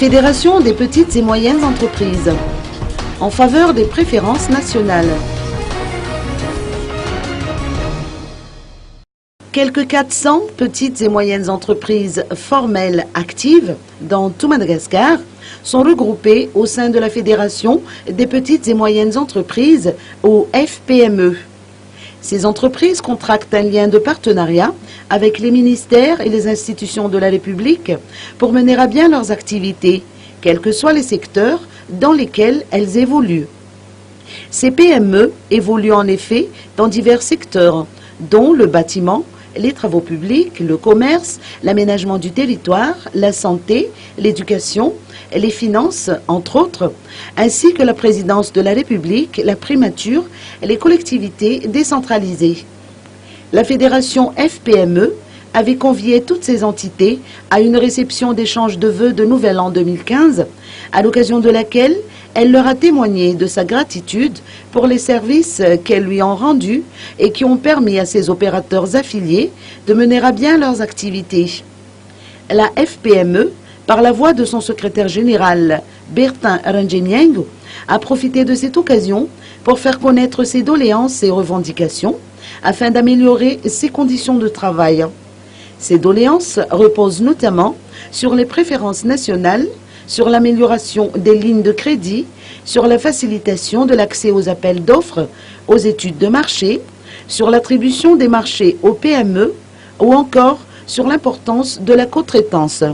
Fédération des petites et moyennes entreprises, en faveur des préférences nationales. Quelques 400 petites et moyennes entreprises formelles actives dans tout Madagascar sont regroupées au sein de la Fédération des petites et moyennes entreprises, ou FPME. Ces entreprises contractent un lien de partenariat avec les ministères et les institutions de la République pour mener à bien leurs activités, quels que soient les secteurs dans lesquels elles évoluent. Ces PME évoluent en effet dans divers secteurs, dont le bâtiment, les travaux publics, le commerce, l'aménagement du territoire, la santé, l'éducation, les finances, entre autres, ainsi que la présidence de la République, la primature et les collectivités décentralisées. La fédération FPME avait convié toutes ces entités à une réception d'échange de vœux de Nouvel An 2015, à l'occasion de laquelle elle leur a témoigné de sa gratitude pour les services qu'elles lui ont rendus et qui ont permis à ses opérateurs affiliés de mener à bien leurs activités. La FPME, par la voix de son secrétaire général, Bertin Ranjeniengo, a profité de cette occasion pour faire connaître ses doléances et revendications afin d'améliorer ses conditions de travail. Ces doléances reposent notamment sur les préférences nationales, sur l'amélioration des lignes de crédit, sur la facilitation de l'accès aux appels d'offres, aux études de marché, sur l'attribution des marchés aux PME ou encore sur l'importance de la cotraitance.